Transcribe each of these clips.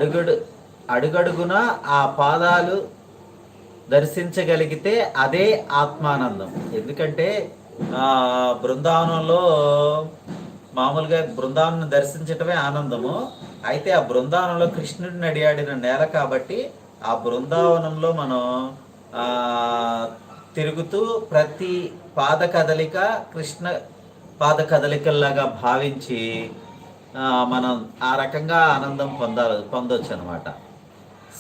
అడుగడు అడుగడుగున ఆ పాదాలు దర్శించగలిగితే అదే ఆత్మానందం. ఎందుకంటే బృందావనంలో మామూలుగా బృందావనం దర్శించటమే ఆనందము. అయితే ఆ బృందావనంలో కృష్ణుడిని అడిగాడిన నేల కాబట్టి ఆ బృందావనంలో మనం ఆ, తిరుగుతూ ప్రతి పాద కదలిక కృష్ణ పాద కదలికల్లాగా భావించి మనం ఆ రకంగా ఆనందం పొందొచ్చు అనమాట.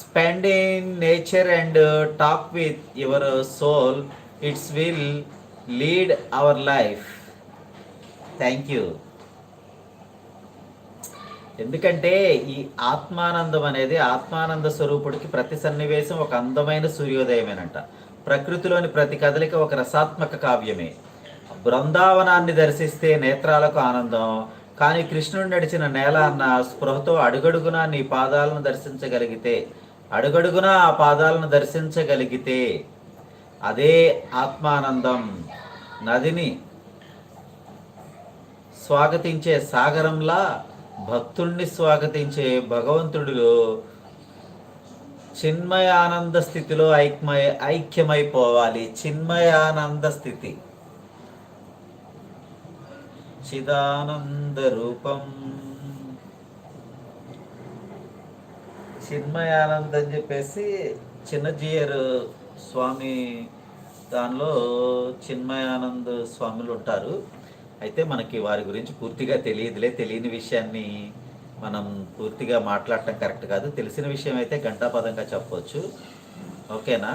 Spend in nature and talk with your soul, its will lead our life. Thank you. ఎందుకంటే ఈ ఆత్మానందం అనేది ఆత్మానంద స్వరూపుడికి ప్రతి సన్నివేశం ఒక అందమైన సూర్యోదయమేనంట. ప్రకృతిలోని ప్రతి కదలిక ఒక రసాత్మక కావ్యమే. బృందావనాన్ని దర్శిస్తే నేత్రాలకు ఆనందం, కానీ కృష్ణుడు నడిచిన నేల అన్న స్పృహతో అడుగడుగునా నీ పాదాలను దర్శించగలిగితే అడుగడుగునా ఆ పాదాలను దర్శించగలిగితే అదే ఆత్మానందం. నదిని స్వాగతించే సాగరంలా భక్తుణ్ణి స్వాగతించే భగవంతుడిలో చిన్మయానంద స్థితిలో ఐక్యమైపోవాలి. చిన్మయానంద స్థితి, చిదానంద రూపం, చిన్మయానంద్ అని చెప్పేసి చిన్నజీయర్ స్వామి దానిలో చిన్మయానంద్ స్వాములు ఉంటారు. అయితే మనకి వారి గురించి పూర్తిగా తెలియదులే. తెలియని విషయాన్ని మనం పూర్తిగా మాట్లాడటం కరెక్ట్ కాదు. తెలిసిన విషయం అయితే గంటాపదంగా చెప్పవచ్చు. ఓకేనా?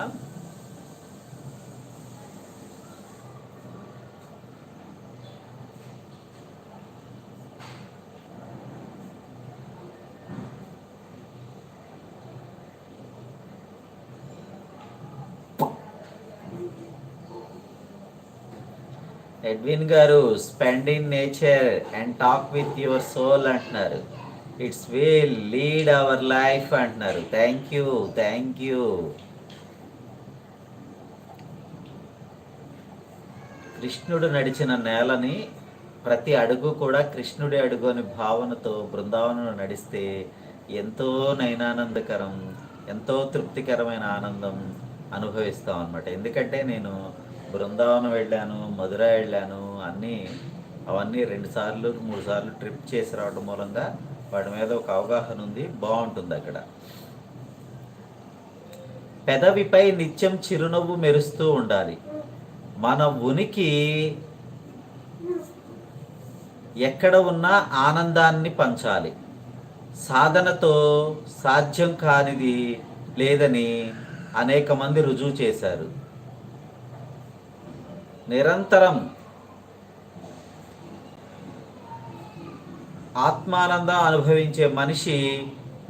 ఎడ్విన్ గారు spend in nature and talk with your soul అంటున్నారు. It's will lead our life అంటున్నారు. Thank you, thank you. కృష్ణుడు నడిచిన నేలని ప్రతి అడుగు కూడా కృష్ణుడి అడుగు అని భావనతో బృందావనం నడిస్తే ఎంతో నయనానందకరం, ఎంతో తృప్తికరమైన ఆనందం అనుభవిస్తాం అనమాట. ఎందుకంటే నేను బృందావనం వెళ్ళాను, మధుర వెళ్ళాను, అవన్నీ 2 సార్లు 3 సార్లు ట్రిప్ చేసి రావడం మూలంగా వాటి మీద ఒక అవగాహన ఉంది. బాగుంటుంది అక్కడ. పెదవిపై నిత్యం చిరునవ్వు మెరుస్తూ ఉండాలి. మన ఉనికి ఎక్కడ ఉన్నా ఆనందాన్ని పంచాలి. సాధనతో సాధ్యం కానిది లేదని అనేక మంది రుజువు చేశారు. నిరంతరం ఆత్మానందం అనుభవించే మనిషి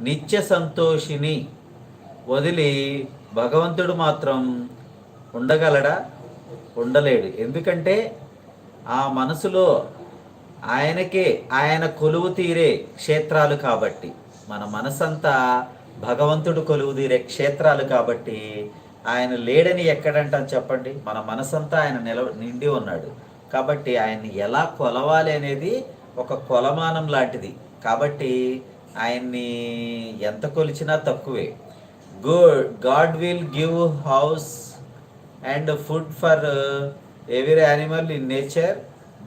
నిత్య సంతోషిని వదిలి భగవంతుడు మాత్రం ఉండగలడా? ఉండలేడు. ఎందుకంటే ఆ మనసులో ఆయన కొలువు తీరే క్షేత్రాలు కాబట్టి, మన మనసంతా భగవంతుడు కొలువు తీరే క్షేత్రాలు కాబట్టి ఆయన లేడని ఎక్కడంటాం చెప్పండి? మన మనసంతా ఆయన నిండి ఉన్నాడు కాబట్టి ఆయన్ని ఎలా కొలవాలి అనేది ఒక కొలమానం లాంటిది. కాబట్టి ఆయన్ని ఎంత కొలిచినా తక్కువే. God will give house and food for every animal in nature,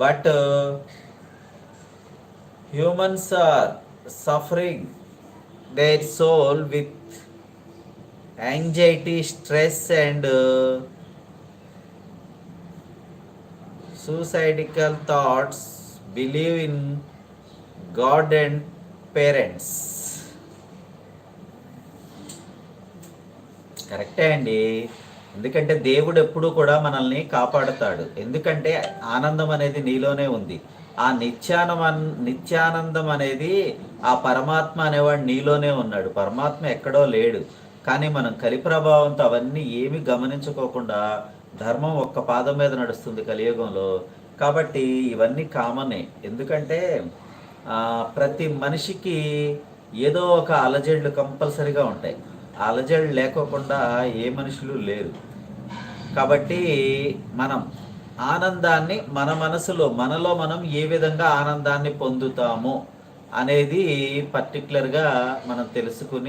but humans are suffering their soul with anxiety, stress and suicidal thoughts. Believe in God and parents. కరెక్టే అండి. ఎందుకంటే దేవుడు ఎప్పుడు కూడా మనల్ని కాపాడుతాడు. ఎందుకంటే ఆనందం అనేది నీలోనే ఉంది. ఆ నిత్యానందం అనేది ఆ పరమాత్మ అనేవాడు నీలోనే ఉన్నాడు. పరమాత్మ ఎక్కడో లేడు. కానీ మనం కలి ప్రభావంతో అవన్నీ ఏమి గమనించుకోకుండా ధర్మం ఒక్క పాదం మీద నడుస్తుంది కలియుగంలో. కాబట్టి ఇవన్నీ కామనే. ఎందుకంటే ప్రతి మనిషికి ఏదో ఒక అలజడులు కంపల్సరీగా ఉంటాయి. ఆ అలజడులు లేకోకుండా ఏ మనుషులు లేరు. కాబట్టి మనం ఆనందాన్ని మన మనసులో మనలో మనం ఏ విధంగా ఆనందాన్ని పొందుతామో అనేది పర్టికులర్గా మనం తెలుసుకుని